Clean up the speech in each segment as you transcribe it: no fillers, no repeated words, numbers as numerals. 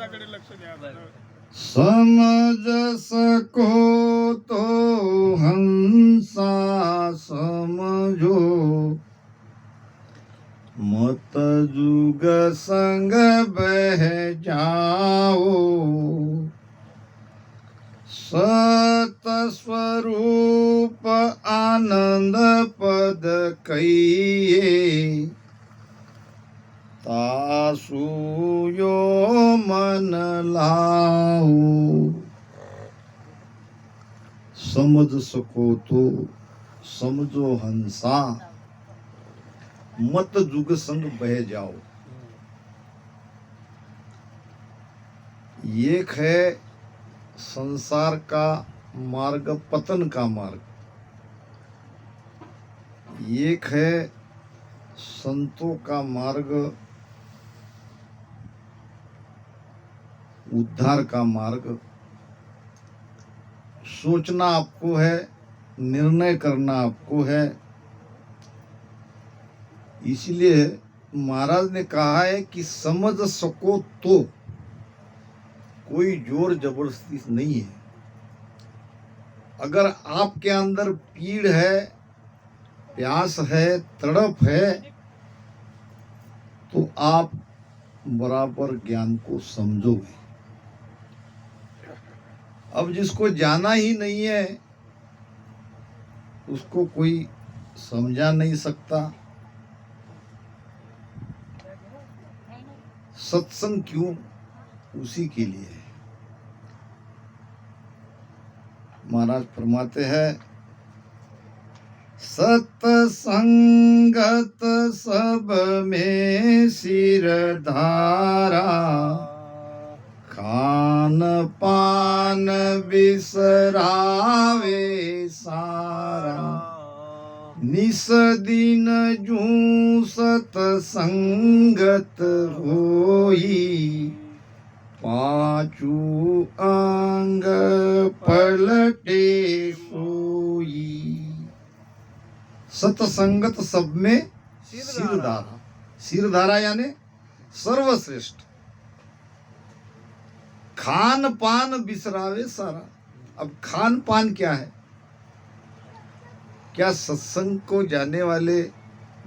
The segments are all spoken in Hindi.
माझ्याकडे लक्ष द्या. समज सको तो हंसा समझो, मत जुग संग बह जाओ, सत स्वरूप आनंद पद कहिए, तासु यो मन लाओ। समझ सको तो समझो हंसा, मत जुग संग बह जाओ। एक है संसार का मार्ग, पतन का मार्ग, एक है संतों का मार्ग, उद्धार का मार्ग। सोचना आपको है, निर्णय करना आपको है। इसलिए महाराज ने कहा है कि समझ सको तो, कोई जोर जबरदस्ती नहीं है। अगर आपके अंदर पीड़ है, प्यास है, तड़प है, तो आप बराबर ज्ञान को समझोगे। अब जिसको जाना ही नहीं है उसको कोई समझा नहीं सकता। सत्संग क्यों? उसी के लिए है। महाराज फरमाते हैं, सत्संगत सब में सिर धारा, खान पान बिसरावे सारा, निस दिन जूं सत्संगत होई, पांचू अंग पलटे सोई। सत्संगत सब में सिरधारा, सिरधारा यानी सर्वश्रेष्ठ। खान पान बिसरावे सारा। अब खान पान क्या है? क्या सत्संग को जाने वाले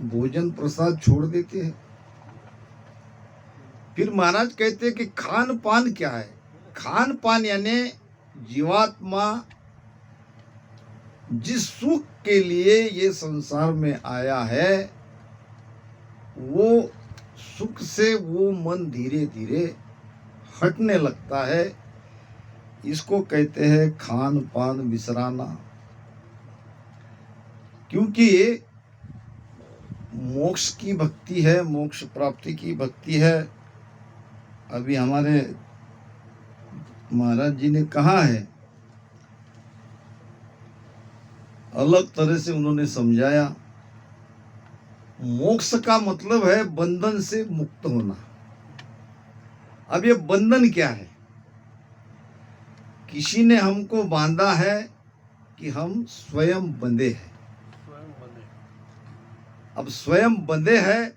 भोजन प्रसाद छोड़ देते हैं? फिर महाराज कहते हैं कि खान पान क्या है? खान पान यानी जीवात्मा जिस सुख के लिए ये संसार में आया है, वो सुख से वो मन धीरे धीरे हटने लगता है। इसको कहते हैं खान पान बिसराना। क्योंकि मोक्ष की भक्ति है, मोक्ष प्राप्ति की भक्ति है। अभी हमारे महाराज जी ने कहा है, अलग तरह से उन्होंने समझाया। मोक्ष का मतलब है बंधन से मुक्त होना। अब ये बंधन क्या है? किसी ने हमको बांधा है कि हम स्वयं बंधे हैं। अब स्वयं बंधे हैं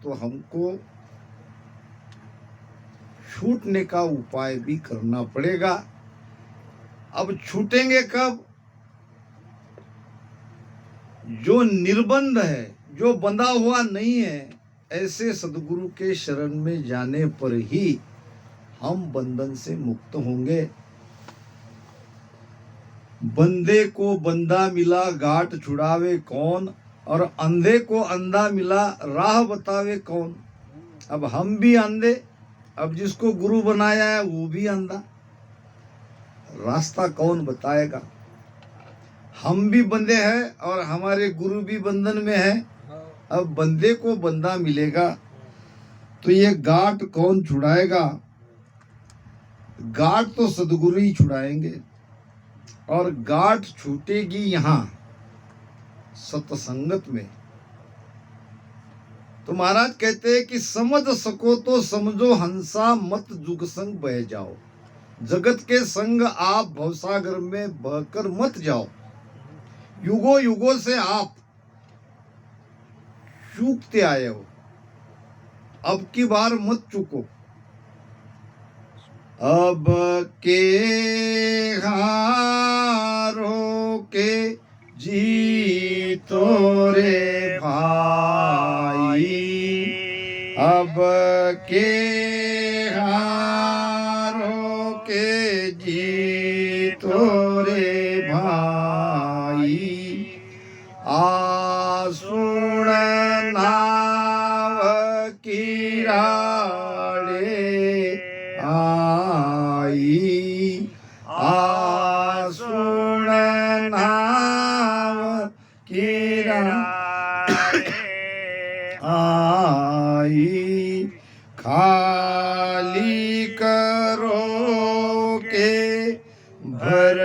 तो हमको छूटने का उपाय भी करना पड़ेगा। अब छूटेंगे कब? जो निर्बंध है, जो बंधा हुआ नहीं है, ऐसे सदगुरु के शरण में जाने पर ही हम बंधन से मुक्त होंगे। बंधे को बंधा मिला गांठ छुड़ावे कौन, और अंधे को अंधा मिला राह बतावे कौन। अब हम भी अंधे, अब जिसको गुरु बनाया है वो भी अंधा, रास्ता कौन बताएगा? हम भी बंधे हैं और हमारे गुरु भी बंधन में है। अब बंदे को बंदा मिलेगा तो ये गांठ कौन छुड़ाएगा? गांठ तो सदगुरु ही छुड़ाएंगे। और गांठ छूटेगी यहाँ सत्संगत में। तो महाराज कहते हैं कि समझ सको तो समझो हंसा, मत जुग संग बह जाओ। जगत के संग आप भवसागर में बहकर मत जाओ। युगों युगों से आप चूकते आए हो, अब की बार मत चूको। अब के हारो के जीतो रे भाई, अब के हारो के जीतो रे भाई, आसुण नाव की राड़े आई, आसुण नाव की राड़े आई, खाली करो के भर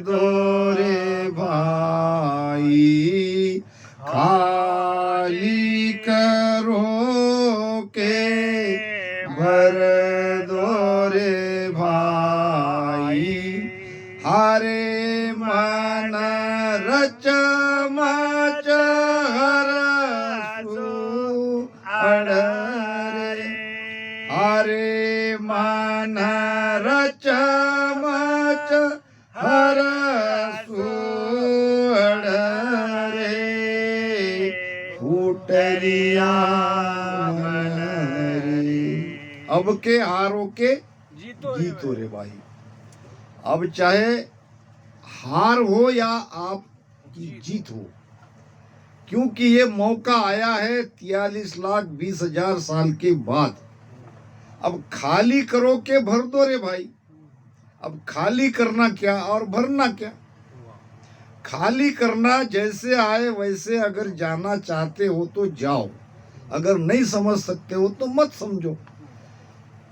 दो रे भाई, खाली करो के भर दो रे भाई, हरे मन रच मच हरसु अड़रे, हरे मन रच मच हरसु अड़रे, फूटरिया मन रे। अब के हारो के जीतो रे भाई। अब चाहे हार हो या आपकी जीत हो, क्योंकि ये मौका आया है 43,20,000 साल के बाद। अब खाली करो के भर दो रे भाई। अब खाली करना क्या और भरना क्या? खाली करना जैसे आए वैसे, अगर जाना चाहते हो तो जाओ, अगर नहीं समझ सकते हो तो मत समझो।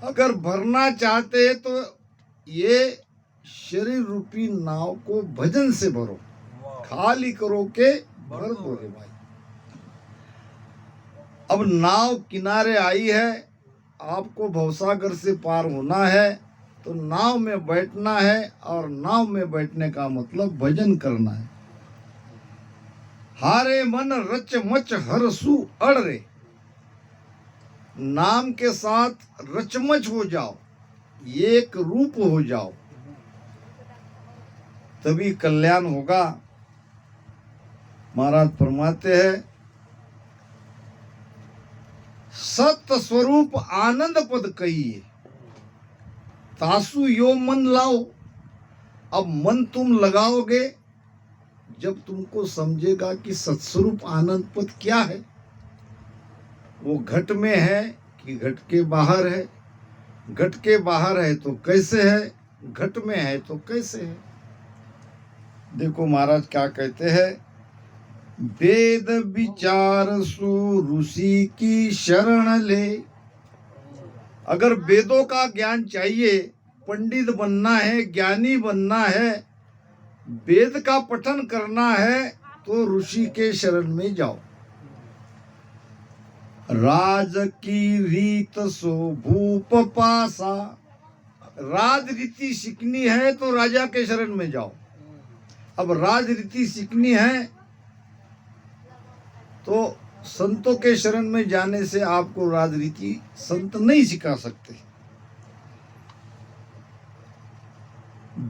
अगर भरना चाहते हैं तो ये शरीर रूपी नाव को भजन से भरो, खाली करो के भर दो रे भाई। अब नाव किनारे आई है, आपको भवसागर से पार होना है तो नाव में बैठना है, और नाव में बैठने का मतलब भजन करना है। हारे मन रच मच हरसु अड़रे, नाम के साथ रचमच हो जाओ, एक रूप हो जाओ, तभी कल्याण होगा। महाराज फरमाते हैं, सत्य स्वरूप आनंद पद कहिए, तासु यो मन लाओ। अब मन तुम लगाओगे जब तुमको समझेगा कि सत्स्वरूप आनंद पद क्या है, वो घट में है कि घट के बाहर है, घट के बाहर है तो कैसे है, घट में है तो कैसे है। देखो महाराज क्या कहते हैं, वेद विचार सु ऋषि की शरण ले। अगर वेदों का ज्ञान चाहिए, पंडित बनना है, ज्ञानी बनना है, वेद का पठन करना है, तो ऋषि के शरण में जाओ। राज की रीत सो भूप पासा, राज रीति सीखनी है तो राजा के शरण में जाओ। अब राज रीति सीखनी है तो संतों के शरण में जाने से आपको राजनीति संत नहीं सिखा सकते।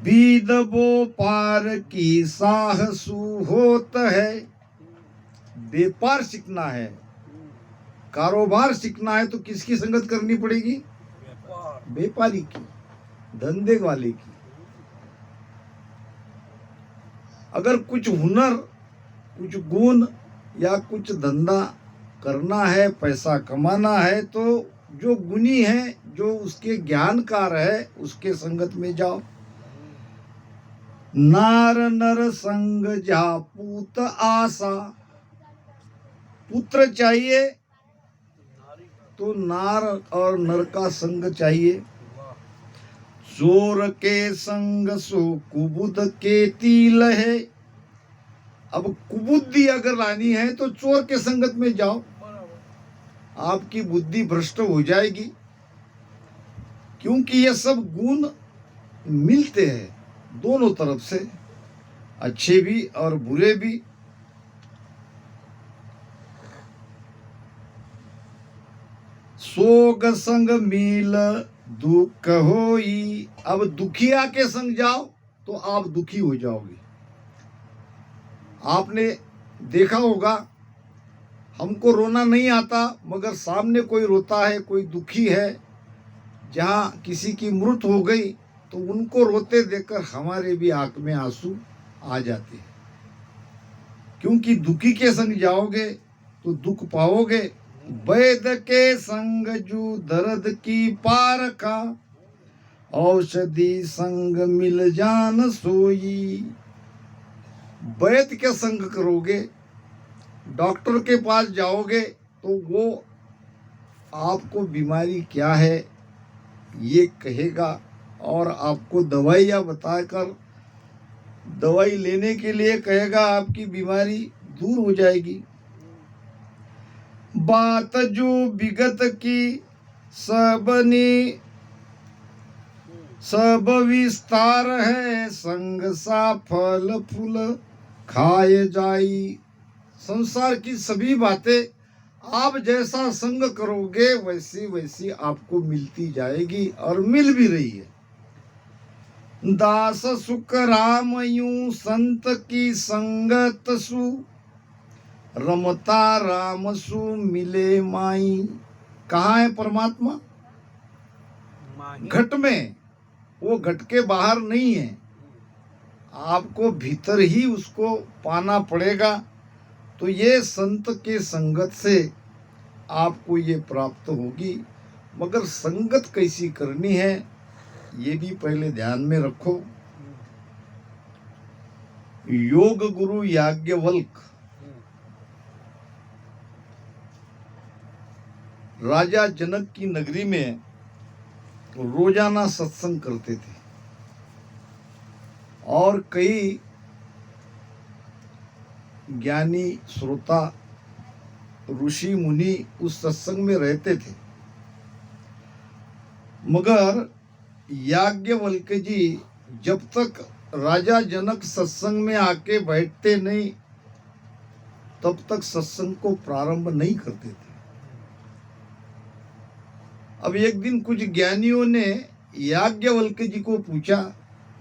बीद बो पार की साहसु होत है, व्यापार सीखना है, कारोबार सीखना है तो किसकी संगत करनी पड़ेगी? व्यापारी की, धंधे वाले की। अगर कुछ हुनर, कुछ गुण या कुछ धंधा करना है, पैसा कमाना है, तो जो गुणी है, जो उसके ज्ञानकार है, उसके संगत में जाओ। नार नर संग जा पूत आशा, पुत्र चाहिए तो नार और नर का संग चाहिए। चोर के संग सो कुबुद के तिल है। अब कुबुद्धि अगर लानी है तो चोर के संगत में जाओ, आपकी बुद्धि भ्रष्ट हो जाएगी, क्योंकि ये सब गुण मिलते हैं दोनों तरफ से, अच्छे भी और बुरे भी। सोग संग मिल दुख होई। अब दुखिया के संग जाओ तो आप दुखी हो जाओगे। आपने देखा होगा, हमको रोना नहीं आता, मगर सामने कोई रोता है, कोई दुखी है, जहाँ किसी की मृत्यु हो गई तो उनको रोते देखकर हमारे भी आंख में आंसू आ जाते हैं। क्योंकि दुखी के संग जाओगे तो दुख पाओगे। वैद के संग जू दर्द की पारखा, औषधि संग मिल जान सोई। वैद के संग करोगे, डॉक्टर के पास जाओगे तो वो आपको बीमारी क्या है ये कहेगा और आपको दवाइयाँ बताकर दवाई लेने के लिए कहेगा, आपकी बीमारी दूर हो जाएगी। बात जो विगत की सबनी सब विस्तार है, संग सा फल फूल खाए जाई। संसार की सभी बातें आप जैसा संग करोगे वैसी वैसी आपको मिलती जाएगी और मिल भी रही है। दास सुख राम यूं संत की संगत सु, रमता राम सु मिले माई। कहाँ है परमात्मा? घट में। वो घट के बाहर नहीं है, आपको भीतर ही उसको पाना पड़ेगा। तो ये संत के संगत से आपको ये प्राप्त होगी। मगर संगत कैसी करनी है ये भी पहले ध्यान में रखो। योग गुरु याज्ञवल्क राजा जनक की नगरी में रोजाना सत्संग करते थे और कई ज्ञानी श्रोता ऋषि मुनि उस सत्संग में रहते थे। मगर याज्ञवल्क्य जी जब तक राजा जनक सत्संग में आके बैठते नहीं तब तक सत्संग को प्रारंभ नहीं करते थे। अब एक दिन कुछ ज्ञानियों ने याज्ञवल्क्य जी को पूछा,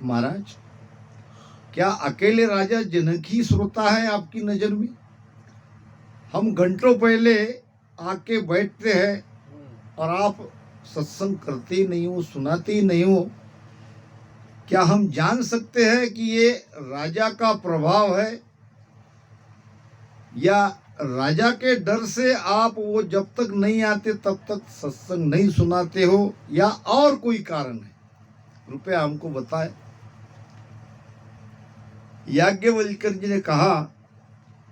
महाराज क्या अकेले राजा जनक ही श्रोता है आपकी नजर में? हम घंटों पहले आके बैठते हैं और आप सत्संग करते ही नहीं हो, सुनाते ही नहीं हो। क्या हम जान सकते हैं कि ये राजा का प्रभाव है या राजा के डर से आप वो जब तक नहीं आते तब तक सत्संग नहीं सुनाते हो, या और कोई कारण है? कृपया हमको बताएं। याज्ञवल्क्य जी ने कहा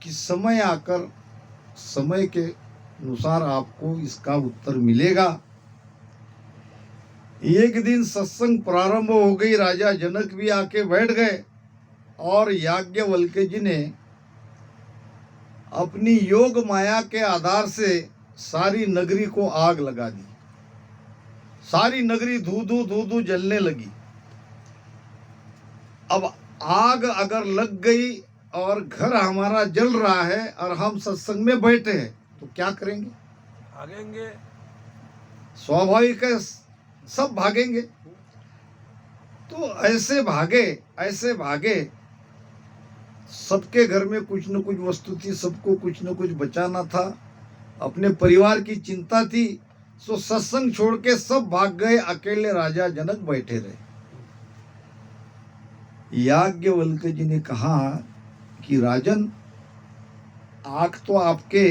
कि समय आकर समय के अनुसार आपको इसका उत्तर मिलेगा। एक दिन सत्संग प्रारंभ हो गई, राजा जनक भी आके बैठ गए और याज्ञवल्क्य जी ने अपनी योग माया के आधार से सारी नगरी को आग लगा दी। सारी नगरी धू धू जलने लगी। अब आग अगर लग गई और घर हमारा जल रहा है और हम सत्संग में बैठे हैं तो क्या करेंगे? भागेंगे। स्वाभाविक है, सब भागेंगे। तो ऐसे भागे, सबके घर में कुछ न कुछ वस्तु थी, सबको कुछ न कुछ बचाना था, अपने परिवार की चिंता थी। सो सत्संग छोड़ के सब भाग गए, अकेले राजा जनक बैठे रहे। याज्ञवल्क्य जी ने कहा कि राजन, आग तो आपके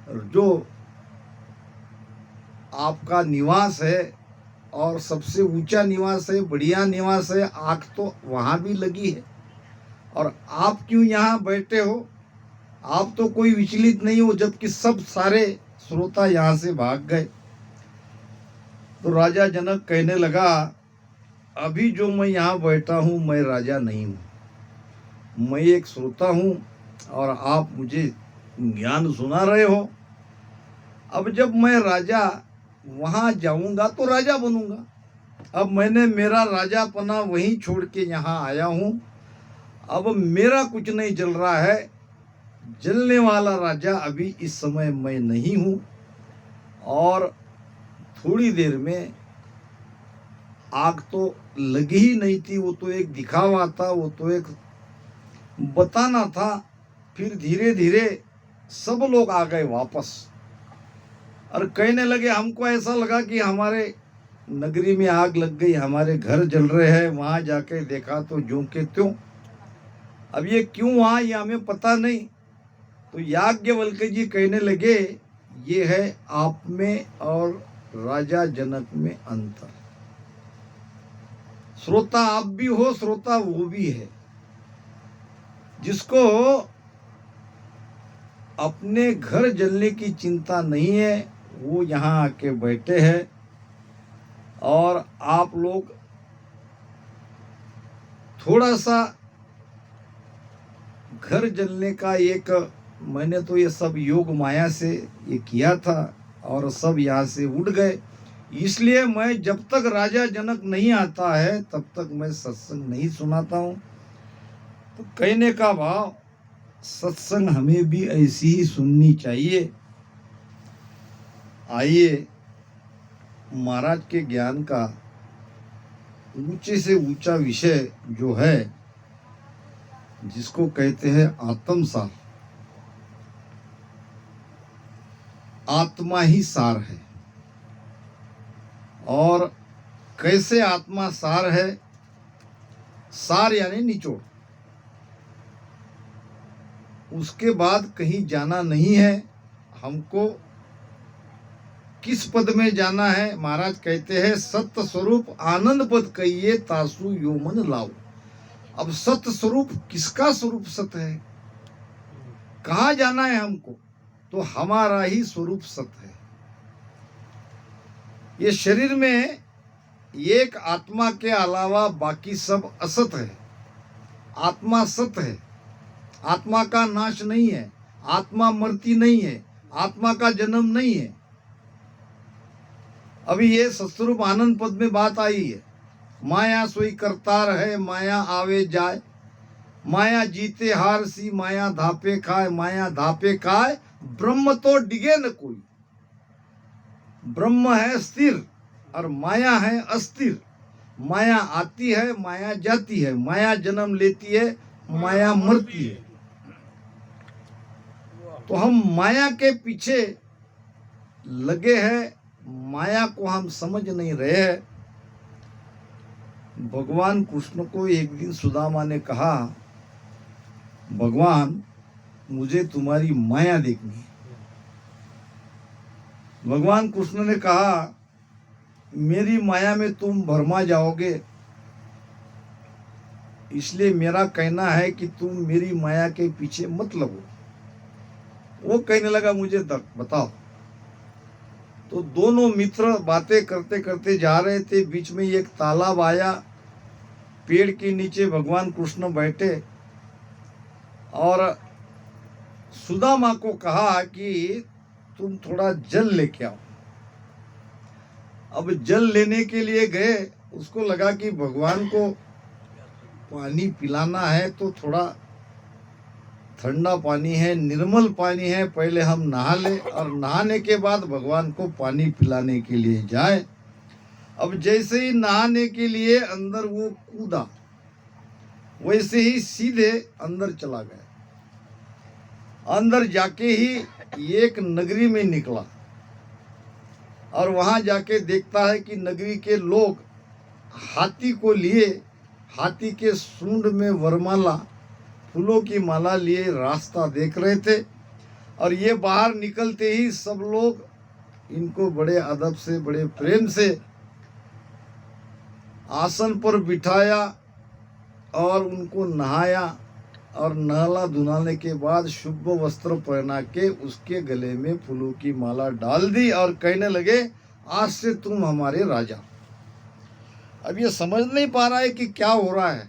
जो आपका निवास है और सबसे ऊंचा निवास है, बढ़िया निवास है, आग तो वहाँ भी लगी है और आप क्यों यहाँ बैठे हो? आप तो कोई विचलित नहीं हो, जबकि सब सारे श्रोता यहाँ से भाग गए। तो राजा जनक कहने लगा, अभी जो मैं यहाँ बैठा हूँ मैं राजा नहीं हूँ, मैं एक श्रोता हूँ और आप मुझे ज्ञान सुना रहे हो। अब जब मैं राजा वहाँ जाऊँगा तो राजा बनूंगा। अब मैंने मेरा राजापना वहीं छोड़ के यहाँ आया हूँ। अब मेरा कुछ नहीं जल रहा है, जलने वाला राजा अभी इस समय मैं नहीं हूँ और थोड़ी देर में आग तो लगी ही नहीं थी, वो तो एक दिखावा था, वो तो एक बताना था। फिर धीरे धीरे सब लोग आ गए वापस और कहने लगे, हमको ऐसा लगा कि हमारे नगरी में आग लग गई, हमारे घर जल रहे हैं। वहां जाके देखा तो ज्यों के त्यों। अब ये क्यों हुआ ये हमें पता नहीं। तो याज्ञवल्क्य जी कहने लगे, ये है आप में और राजा जनक में अंतर। श्रोता आप भी हो, श्रोता वो भी है। जिसको अपने घर जलने की चिंता नहीं है वो यहाँ आके बैठे हैं, और आप लोग थोड़ा सा घर जलने का एक, मैंने तो ये सब योग माया से ये किया था और सब यहाँ से उड़ गए। इसलिए मैं जब तक राजा जनक नहीं आता है तब तक मैं सत्संग नहीं सुनाता हूँ। तो कहने का भाव, सत्संग हमें भी ऐसी ही सुननी चाहिए। आइए महाराज के ज्ञान का ऊंचे से ऊंचा विषय जो है, जिसको कहते हैं आत्मसार। आत्मा ही सार है। और कैसे आत्मा सार है? सार यानी निचोड़। उसके बाद कहीं जाना नहीं है। हमको किस पद में जाना है? महाराज कहते हैं, सत्य स्वरूप आनंद पद कहिए तासु यो मन लाओ। अब सत्य स्वरूप किसका स्वरूप सत्य है? कहाँ जाना है हमको? तो हमारा ही स्वरूप सत्य है। ये शरीर में एक आत्मा के अलावा बाकी सब असत है। आत्मा सत्य है। आत्मा का नाश नहीं है। आत्मा मरती नहीं है। आत्मा का जन्म नहीं है। अभी ये सत्स्वरूप आनंद पद में बात आई है। माया सोई करतार है, माया आवे जाए, माया जीते हार सी, माया धापे खाए, माया धापे खाए, ब्रह्म तो डिगे न कोई। ब्रह्म है स्थिर और माया है अस्थिर। माया आती है, माया जाती है, माया जन्म लेती है, माया मरती है। तो हम माया के पीछे लगे हैं, माया को हम समझ नहीं रहे हैं। भगवान कृष्ण को एक दिन सुदामा ने कहा, भगवान मुझे तुम्हारी माया देखनी है। भगवान कृष्ण ने कहा, मेरी माया में तुम भरमा जाओगे, इसलिए मेरा कहना है कि तुम मेरी माया के पीछे मत लगो। वो कहने लगा, मुझे बताओ। तो दोनों मित्र बातें करते करते जा रहे थे। बीच में एक तालाब आया। पेड़ के नीचे भगवान कृष्ण बैठे और सुदामा को कहा कि तुम थोड़ा जल लेके आओ। अब जल लेने के लिए गए। उसको लगा कि भगवान को पानी पिलाना है तो थोड़ा ठंडा पानी है, निर्मल पानी है, पहले हम नहा ले और नहाने के बाद भगवान को पानी पिलाने के लिए जाए। अब जैसे ही नहाने के लिए अंदर वो कूदा, वैसे ही सीधे अंदर चला गया। अंदर जाके ही एक नगरी में निकला और वहां जाके देखता है कि नगरी के लोग हाथी को लिए, हाथी के सूंड में वरमाला, फूलों की माला लिए रास्ता देख रहे थे। और ये बाहर निकलते ही सब लोग इनको बड़े अदब से, बड़े प्रेम से आसन पर बिठाया और उनको नहाया और नहला धुलाने के बाद शुभ वस्त्र पहना के उसके गले में फूलों की माला डाल दी और कहने लगे, आज से तुम हमारे राजा। अब ये समझ नहीं पा रहा है कि क्या हो रहा है।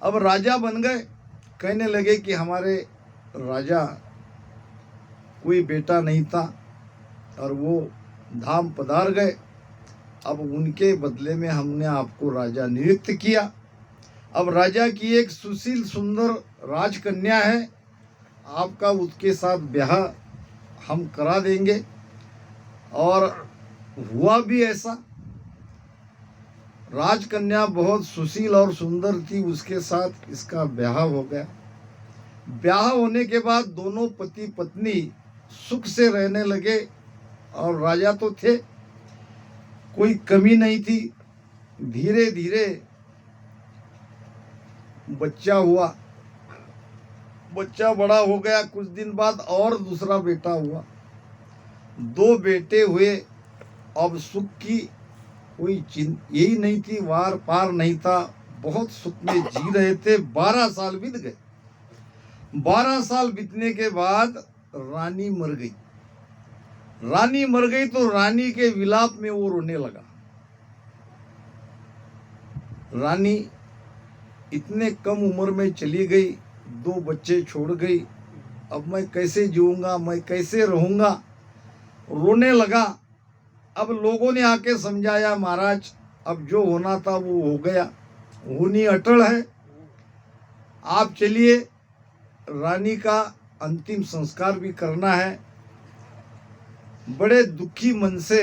अब राजा बन गए। कहने लगे कि हमारे राजा कोई बेटा नहीं था और वो धाम पधार गए। अब उनके बदले में हमने आपको राजा नियुक्त किया। अब राजा की एक सुशील सुंदर राजकन्या है, आपका उसके साथ ब्याह हम करा देंगे। और हुआ भी ऐसा। राजकन्या बहुत सुशील और सुंदर थी, उसके साथ इसका ब्याह हो गया। ब्याह होने के बाद दोनों पति पत्नी सुख से रहने लगे, और राजा तो थे, कोई कमी नहीं थी। धीरे धीरे बच्चा हुआ, बच्चा बड़ा हो गया। कुछ दिन बाद और दूसरा बेटा हुआ, 2 बेटे हुए। अब सुख की कोई यही नहीं थी, वार पार नहीं था, बहुत सुख में जी रहे थे। 12 साल बीत गए। 12 साल बीतने के बाद रानी मर गई। रानी मर गई तो रानी के विलाप में वो रोने लगा। रानी इतने कम उम्र में चली गई, 2 बच्चे छोड़ गई। अब मैं कैसे जीऊंगा, मैं कैसे रहूंगा, रोने लगा। अब लोगों ने आके समझाया, महाराज अब जो होना था वो हो गया, होनी अटल है, आप चलिए, रानी का अंतिम संस्कार भी करना है। बड़े दुखी मन से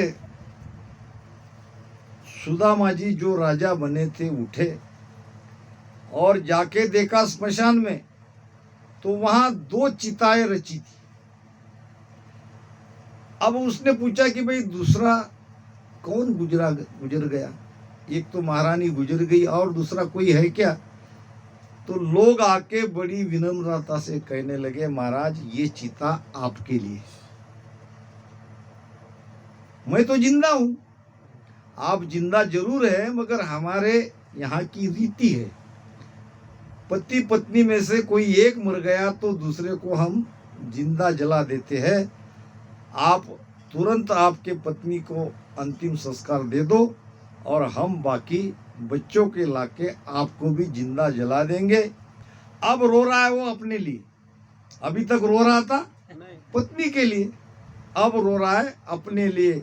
सुदामा जी जो राजा बने थे उठे, और जाके देखा स्मशान में, तो वहां 2 चिताएं रची थी। अब उसने पूछा कि भाई दूसरा कौन गुजर गया? एक तो महारानी गुजर गई, और दूसरा कोई है क्या? तो लोग आके बड़ी विनम्रता से कहने लगे, महाराज ये चिता आपके लिए, मैं तो जिंदा हूं, आप जिंदा जरूर है, मगर हमारे यहाँ की रीति है, पति पत्नी में से कोई एक मर गया तो दूसरे को हम जिंदा जला देते हैं। आप तुरंत आपके पत्नी को अंतिम संस्कार दे दो, और हम बाकी बच्चों के लाके आपको भी जिंदा जला देंगे। अब रो रहा है वो अपने लिए, अभी तक रो रहा था पत्नी के लिए, अब रो रहा है अपने लिए।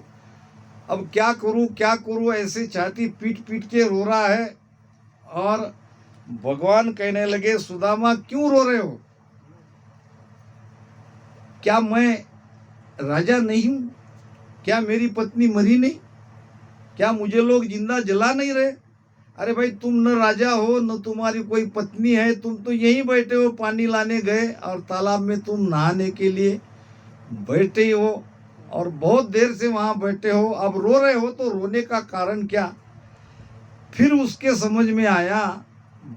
अब क्या करूं, ऐसे छाती पीट पीट के रो रहा है। और भगवान कहने लगे, सुदामा क्यों रो रहे हो? क्या मैं राजा नहीं हूं? क्या मेरी पत्नी मरी नहीं? क्या मुझे लोग जिंदा जला नहीं रहे? अरे भाई, तुम न राजा हो, न तुम्हारी कोई पत्नी है, तुम तो यहीं बैठे हो, पानी लाने गए और तालाब में तुम नहाने के लिए बैठे हो, और बहुत देर से वहां बैठे हो, अब रो रहे हो, तो रोने का कारण क्या? फिर उसके समझ में आया,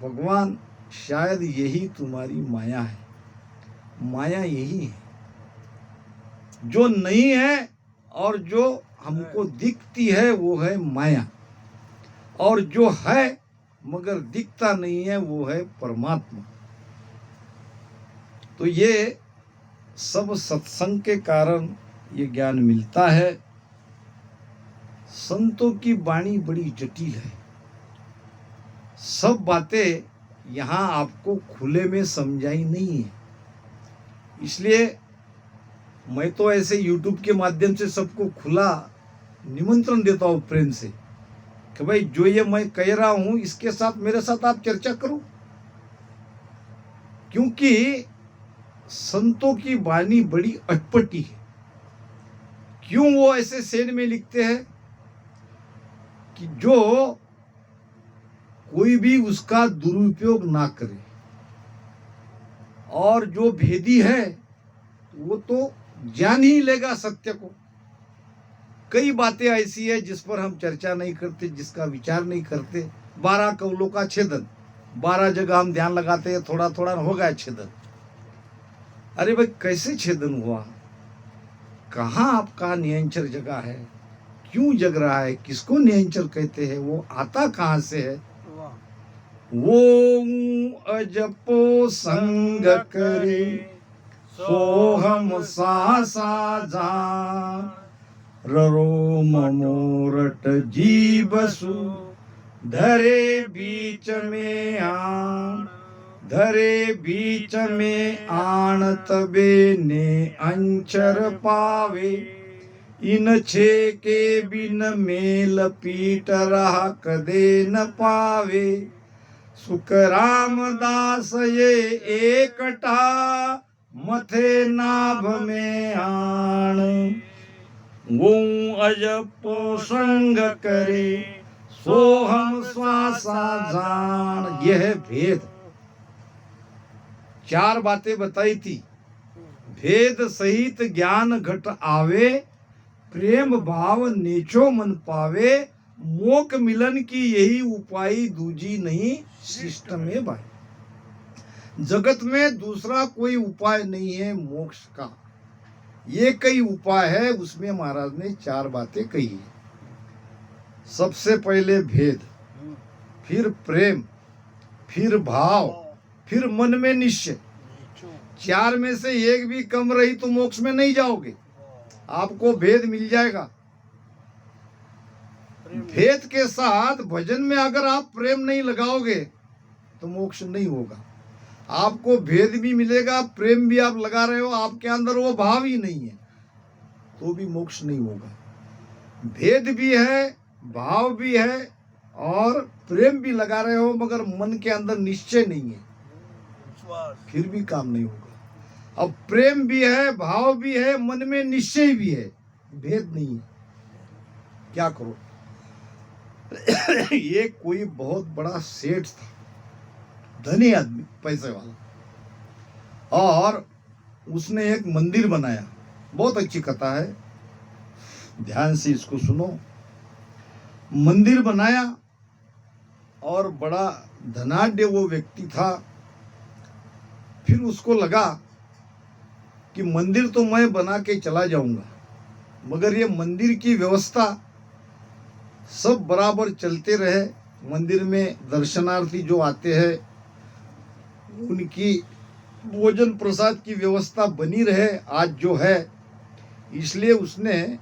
भगवान शायद यही तुम्हारी माया है, माया यही है, जो नहीं है और जो हमको दिखती है वो है माया, और जो है मगर दिखता नहीं है वो है परमात्मा। तो ये सब सत्संग के कारण ये ज्ञान मिलता है। संतों की वाणी बड़ी जटिल है, सब बातें यहाँ आपको खुले में समझाई नहीं है। इसलिए मैं तो ऐसे YouTube के माध्यम से सबको खुला निमंत्रण देता हूँ प्रेम से, कि भाई जो ये मैं कह रहा हूं इसके साथ मेरे साथ आप चर्चा करो, क्योंकि संतों की वाणी बड़ी अटपटी है। क्यों वो ऐसे शेर में लिखते हैं कि जो कोई भी उसका दुरुपयोग ना करे, और जो भेदी है वो तो जान ही लेगा सत्य को। कई बातें ऐसी है जिस पर हम चर्चा नहीं करते, जिसका विचार नहीं करते। 12 कौलों का छेदन, 12 जगह हम ध्यान लगाते हैं, थोड़ा थोड़ा हो गया छेदन। अरे भाई, कैसे छेदन हुआ? कहाँ आपका नियंचर जगह है? क्यों जग रहा है? किसको नियंचर कहते हैं? वो आता कहाँ से है? वो अजपो संग करे सोहम सा जान, ररो मनोरट जीवसु धरे बीच में आन, धरे बीच में आन तबे ने अंचर पावे, इन छे के बिन मेल पीट रहा कदे न पावे, सुख रामदास ये एकटा मथे नाभ में आन, वो अजपो संग करे सो हम श्वासा जान। यह है भेद। चार बातें बताई थी। भेद सहित ज्ञान घट आवे, प्रेम भाव नेचो मन पावे, मोक मिलन की यही उपाय दूजी नहीं शिष्ट में भाई। जगत में दूसरा कोई उपाय नहीं है मोक्ष का, ये कई उपाय है। उसमें महाराज ने चार बातें कही है। सबसे पहले भेद, फिर प्रेम, फिर भाव, फिर मन में निश्चय। चार में से एक भी कम रही तो मोक्ष में नहीं जाओगे। आपको भेद मिल जाएगा। भेद के साथ भजन में अगर आप प्रेम नहीं लगाओगे तो मोक्ष नहीं होगा। आपको भेद भी मिलेगा, प्रेम भी आप लगा रहे हो, आपके अंदर वो भाव ही नहीं है तो भी मोक्ष नहीं होगा। भेद भी है, भाव भी है और प्रेम भी लगा रहे हो, मगर मन के अंदर निश्चय नहीं है, फिर भी काम नहीं होगा। अब प्रेम भी है, भाव भी है, मन में निश्चय भी है, भेद नहीं है, क्या करो? ये कोई बहुत बड़ा सेठ था, धनी आदमी, पैसे वाला, और उसने एक मंदिर बनाया। बहुत अच्छी कथा है, ध्यान से इसको सुनो। मंदिर बनाया और बड़ा धनाढ्य वो व्यक्ति था। फिर उसको लगा कि मंदिर तो मैं बना के चला जाऊंगा, मगर ये मंदिर की व्यवस्था सब बराबर चलते रहे, मंदिर में दर्शनार्थी जो आते हैं उनकी भोजन प्रसाद की व्यवस्था बनी रहे आज जो है। इसलिए उसने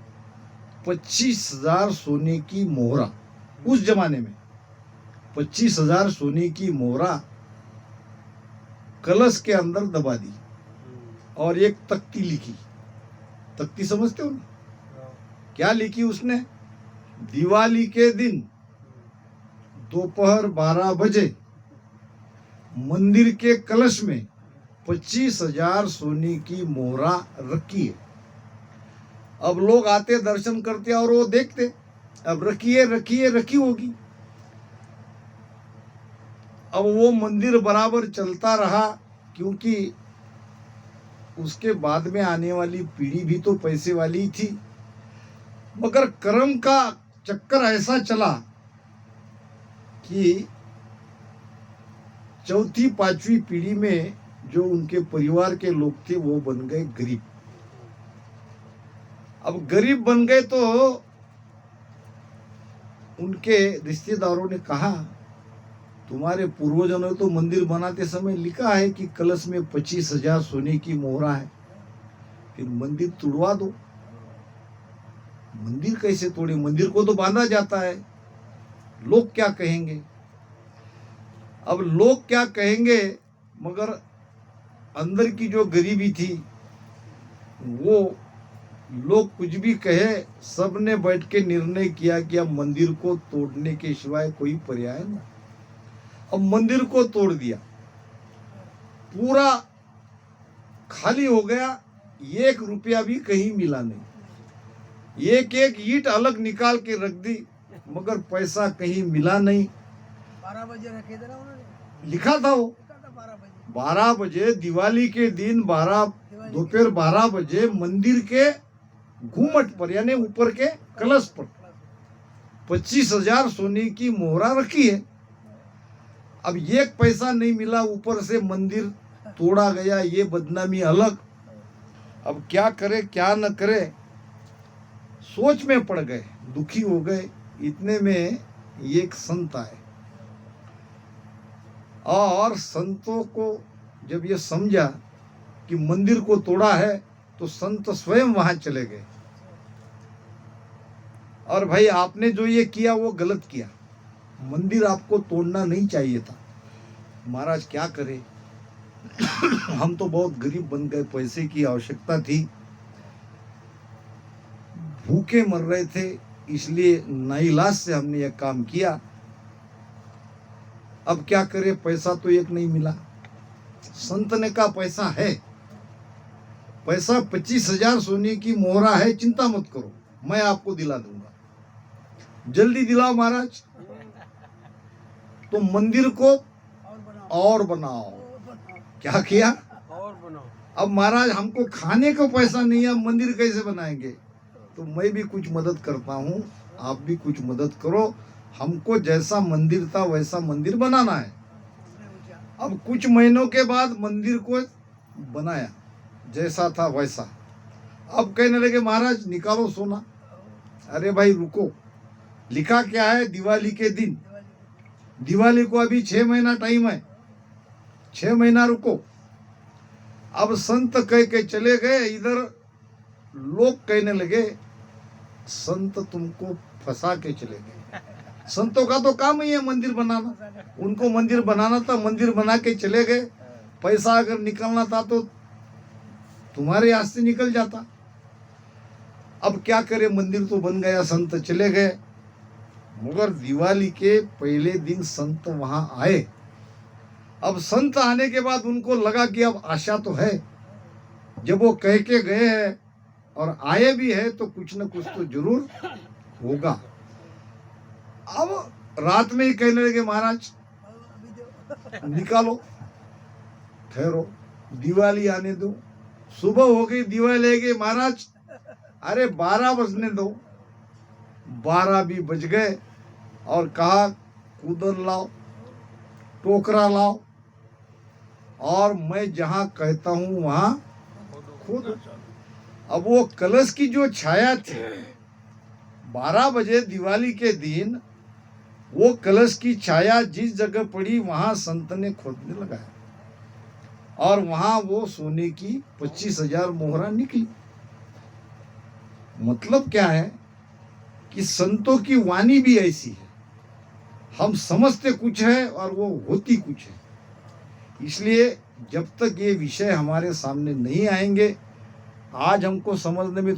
25,000 सोने की मोहरा, उस जमाने में 25,000 सोने की मोहरा कलश के अंदर दबा दी और एक तख्ती लिखी। तख्ती समझते हो ना? क्या लिखी उसने? दिवाली के दिन दोपहर 12 बजे मंदिर के कलश में 25,000 सोने की मोहरा रखी है। अब लोग आते, दर्शन करते और वो देखते, अब रखी होगी। अब वो मंदिर बराबर चलता रहा, क्योंकि उसके बाद में आने वाली पीढ़ी भी तो पैसे वाली थी। मगर कर्म का चक्कर ऐसा चला कि चौथी पांचवी पीढ़ी में जो उनके परिवार के लोग थे वो बन गए गरीब। अब गरीब बन गए तो उनके रिश्तेदारों ने कहा, तुम्हारे पूर्वजों ने तो मंदिर बनाते समय लिखा है कि कलश में 25,000 सोने की मोहरा है, फिर मंदिर तोड़वा दो। मंदिर कैसे तोड़े? मंदिर को तो बांधा जाता है, लोग क्या कहेंगे? अब लोग क्या कहेंगे, मगर अंदर की जो गरीबी थी वो, लोग कुछ भी कहे, सबने बैठ के निर्णय किया कि अब मंदिर को तोड़ने के सिवाय कोई पर्याय नहीं। अब मंदिर को तोड़ दिया, पूरा खाली हो गया, 1 रुपया भी कहीं मिला नहीं। एक एक ईंट अलग निकाल के रख दी, मगर पैसा कहीं मिला नहीं। 12 बजे रखे थे ना उन्होंने, लिखा था वो 12 बजे दिवाली के दिन, दोपहर 12 बजे मंदिर के घूमट पर, यानी ऊपर के कलश पर 25,000 सोने की मोहरा रखी है। अब 1 पैसा नहीं मिला, ऊपर से मंदिर तोड़ा गया, ये बदनामी अलग। अब क्या करे क्या न करे, सोच में पड़ गए, दुखी हो गए। इतने में एक संत आए और संतों को जब ये समझा कि मंदिर को तोड़ा है तो संत स्वयं वहां चले गए और भाई आपने जो ये किया वो गलत किया, मंदिर आपको तोड़ना नहीं चाहिए था। महाराज क्या करे, हम तो बहुत गरीब बन गए, पैसे की आवश्यकता थी, भूखे मर रहे थे, इसलिए नाइलाज से हमने यह काम किया। अब क्या करे, पैसा तो एक नहीं मिला। संत ने कहा पैसा है, पैसा 25,000 सोने की मोहरा है, चिंता मत करो, मैं आपको दिला दूंगा। जल्दी दिलाओ महाराज। तो मंदिर को और बनाओ और बनाओ। क्या किया? और बनाओ। अब महाराज हमको खाने को पैसा नहीं है, मंदिर कैसे बनाएंगे? तो मैं भी कुछ मदद करता हूँ, आप भी कुछ मदद करो। हमको जैसा मंदिर था वैसा मंदिर बनाना है। अब कुछ महीनों के बाद मंदिर को बनाया, जैसा था वैसा। अब कहने लगे महाराज निकालो सोना। अरे भाई रुको, लिखा क्या है? दिवाली के दिन। दिवाली को अभी 6 महीना टाइम है, 6 महीना रुको। अब संत कह के चले गए। इधर लोग कहने लगे संत तुमको फंसा के चले गए। संतों का तो काम ही है मंदिर बनाना, उनको मंदिर बनाना था, मंदिर बना के चले गए। पैसा अगर निकलना था तो तुम्हारे हाथ से निकल जाता। अब क्या करे, मंदिर तो बन गया, संत चले गए। मगर दिवाली के पहले दिन संत वहां आए। अब संत आने के बाद उनको लगा कि अब आशा तो है, जब वो कह के गए हैं और आए भी है तो कुछ न कुछ तो जरूर होगा। अब रात में ही कहने लगे महाराज निकालो, ठहरो, दिवाली आने दो। सुबह हो गई, दिवाली आ गई। महाराज अरे 12 बजने दो। 12 भी बज गए और कहा कूदर लाओ, टोकरा लाओ, और मैं जहां कहता हूं वहां खोदो। अब वो कलश की जो छाया थी, 12 बजे दिवाली के दिन वो कलश की छाया जिस जगह पड़ी वहां संत ने खोदने लगाया और वहां वो सोने की 25,000 मोहरा निकली। मतलब क्या है कि संतों की वाणी भी ऐसी है, हम समझते कुछ है और वो होती कुछ है। इसलिए जब तक ये विषय हमारे सामने नहीं आएंगे, आज हमको समझने में